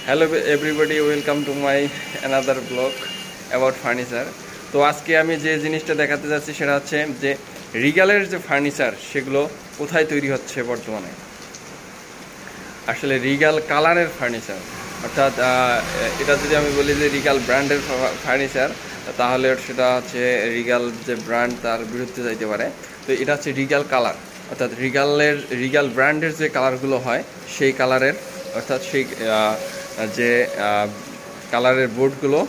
Hello everybody, welcome to my another blog about furniture. তো আজকে আমি যে জিনিসটা দেখাতে যাচ্ছি সেটা হচ্ছে যে রিগালের যে ফার্নিচার সেগুলো কোথায় তৈরি হচ্ছে বর্তমানে। আসলে রিগাল কালারের ফার্নিচার, অর্থাৎ এটা যদি আমি বলি যে রিগাল ব্র্যান্ডের ফার্নিচার, তাহলে সেটা হচ্ছে রিগাল যে ব্র্যান্ড তার বিরুদ্ধে যাইতে পারে। তো এটা হচ্ছে রিগাল কালার, অর্থাৎ রিগাল ব্র্যান্ডের যে কালারগুলো হয় সেই কালারের, অর্থাৎ সেই যে কালারের বোর্ডগুলো,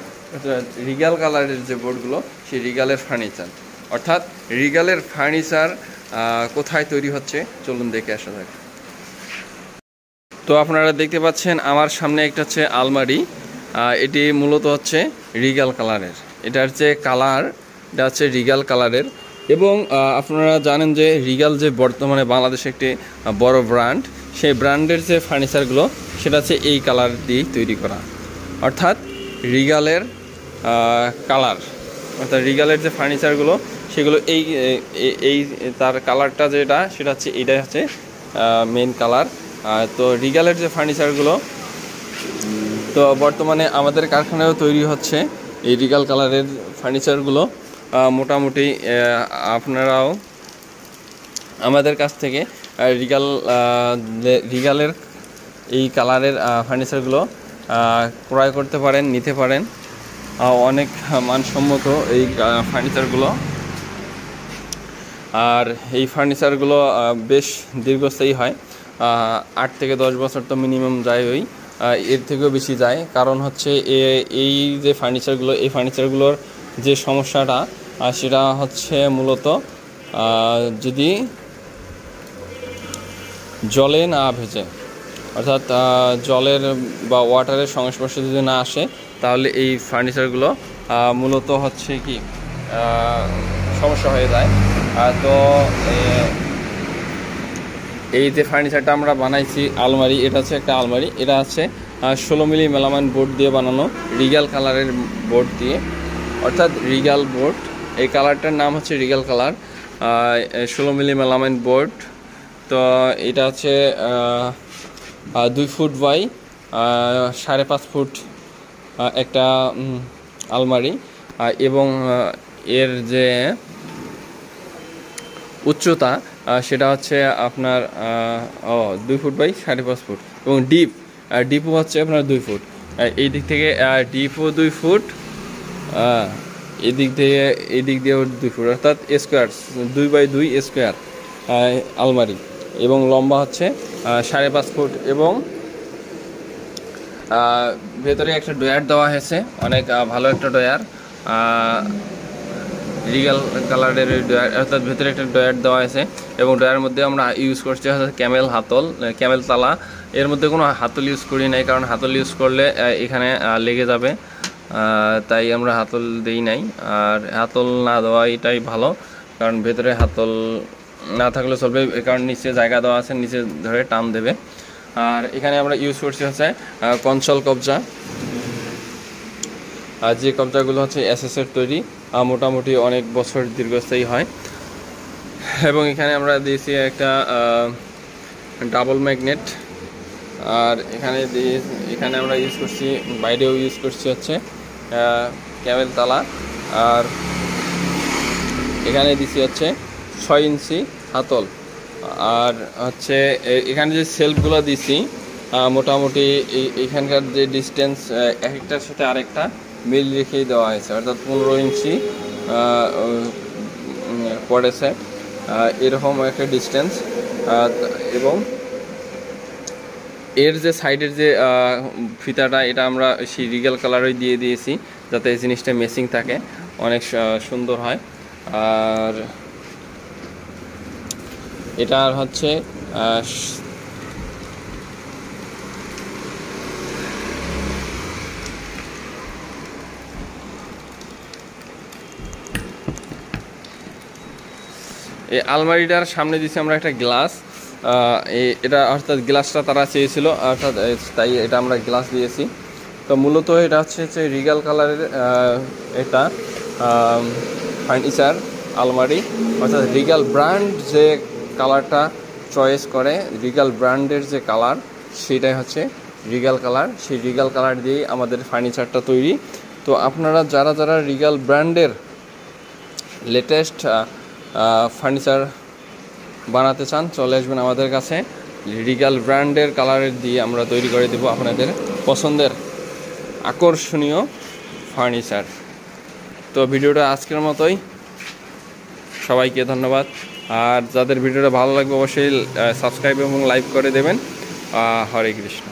রিগাল কালারের যে বোর্ডগুলো সেই রিগালের ফার্নিচার। অর্থাৎ রিগালের ফার্নিচার কোথায় তৈরি হচ্ছে চলুন দেখে আসা যাক। তো আপনারা দেখতে পাচ্ছেন আমার সামনে একটা হচ্ছে আলমারি, এটি মূলত হচ্ছে রিগাল কালারের। এটার যে কালার এটা হচ্ছে রিগাল কালারের। এবং আপনারা জানেন যে রিগাল যে বর্তমানে বাংলাদেশে একটি বড় ব্র্যান্ড, সেই ব্র্যান্ডের যে ফার্নিচারগুলো সেটা হচ্ছে এই কালার দিয়েই তৈরি করা। অর্থাৎ রিগালের কালার, অর্থাৎ রিগালের যে ফার্নিচারগুলো সেগুলো এই তার কালারটা যেটা সেটা হচ্ছে এটাই হচ্ছে মেন কালার। তো রিগালের যে ফার্নিচারগুলো তো বর্তমানে আমাদের কারখানায়ও তৈরি হচ্ছে এই রিগাল কালারের ফার্নিচারগুলো। মোটামুটি আপনারাও আমাদের কাছ থেকে রিগালের এই কালারের ফার্নিচারগুলো ক্রয় করতে পারেন, নিতে পারেন। অনেক মানসম্মত এই ফার্নিচারগুলো, আর এই ফার্নিচারগুলো বেশ দীর্ঘস্থায়ী হয়। 8 থেকে 10 বছর তো মিনিমাম যায়, এর থেকেও বেশি যায়। কারণ হচ্ছে এই যে ফার্নিচারগুলো, এই ফার্নিচারগুলোর যে সমস্যাটা সেটা হচ্ছে মূলত যদি জলে না ভেজে, অর্থাৎ জলের বা ওয়াটারের সংস্পর্শে যদি না আসে, তাহলে এই ফার্নিচারগুলো মূলত হচ্ছে কি সমস্যা হয়ে যায়। তো এই যে ফার্নিচারটা আমরা বানাইছি আলমারি, এটা হচ্ছে একটা আলমারি। এটা আছে 16 মিলি মেলামাইন বোর্ড দিয়ে বানানো, রিগাল কালারের বোর্ড দিয়ে, অর্থাৎ রিগাল বোর্ড। এই কালারটার নাম হচ্ছে রিগাল কালার, 16 মিলি মেলামাইন বোর্ড। তো এটা হচ্ছে 2 ফুট বাই 5.5 ফুট একটা আলমারি। এবং এর যে উচ্চতা সেটা হচ্ছে আপনার 2 ফুট বাই 5.5 ফুট, এবং ডিপও হচ্ছে আপনার 2 ফুট। এই দিক থেকে ডিপও 2 ফুট, এদিক দিয়েও 2 ফুট, অর্থাৎ স্কোয়ার 2 বাই 2 স্কোয়ার আলমারি। এবং লম্বা হচ্ছে 5.5 ফুট, এবং ভেতরে একটা ডয়ার দেওয়া হয়েছে, অনেক ভালো একটা ডয়ার, রিগাল কালারের ডয়ার, অর্থাৎ ভেতরে একটা ডয়ার দেওয়া হয়েছে। এবং ডয়ারের মধ্যে আমরা ইউজ করছি ক্যামেল তালা। এর মধ্যে কোনো হাতল ইউজ করি নাই, কারণ হাতল ইউজ করলে এখানে লেগে যাবে, তাই আমরা হাতল দেই নাই। আর হাতল না দেওয়াটাই ভালো, কারণ ভেতরে হাতল না থাকলে চলবে, কারণ নিচে জায়গা দেওয়া আছে, নিচে ধরে টান দেবে। আর এখানে আমরা ইউজ করছি হচ্ছে কনসোল কবজা, আর যে কবজাগুলো হচ্ছে এসএসের তৈরি, মোটামুটি অনেক বছর দীর্ঘস্থায়ী হয়। এবং এখানে আমরা দিয়েছি একটা ডাবল ম্যাগনেট। আর এখানে আমরা ইউজ করছি, বাইরেও ইউজ করছি হচ্ছে ক্যামেল তালা। আর এখানে দিছি হচ্ছে 6 ইঞ্চি হাতল। আর হচ্ছে এখানে যে সেলফগুলো দিছি মোটামুটি এখানকার যে ডিস্টেন্স এক একটার সাথে আরেকটা মিল রেখেই দেওয়া হয়েছে, অর্থাৎ 15 ইঞ্চি পড়েছে এরকম একটা ডিস্টেন্স। এবং এর যে সাইডের যে ফিতাটা, এটা আমরা সেই রিগাল কালারই দিয়ে দিয়েছি, যাতে এই জিনিসটা ম্যাচিং থাকে, অনেক সুন্দর হয়। আর এটার হচ্ছে এই আলমারিটার সামনে দিচ্ছি আমরা একটা গ্লাস, এটা অর্থাৎ গ্লাসটা তারা চেয়েছিল, অর্থাৎ তাই এটা আমরা গ্লাস দিয়েছি। তো মূলত এটা হচ্ছে রিগাল কালারের এটা ফার্নিচার আলমারি, অর্থাৎ রিগাল ব্র্যান্ড যে কালারটা চয়েস করে, রিগাল ব্র্যান্ডের যে কালার সেটাই হচ্ছে রিগাল কালার, সেই রিগাল কালার দিয়েই আমাদের ফার্নিচারটা তৈরি। তো আপনারা যারা যারা রিগাল ব্র্যান্ডের লেটেস্ট ফার্নিচার বানাতে চান চলে আসবেন আমাদের কাছে। রিগাল ব্র্যান্ডের কালারের দিয়ে আমরা তৈরি করে দেবো আপনাদের পছন্দের আকর্ষণীয় ফার্নিচার। তো ভিডিওটা আজকের মতোই, সবাইকে ধন্যবাদ। আর যাদের ভিডিওটা ভালো লাগবে অবশ্যই সাবস্ক্রাইব এবং লাইক করে দেবেন। হরে কৃষ্ণ।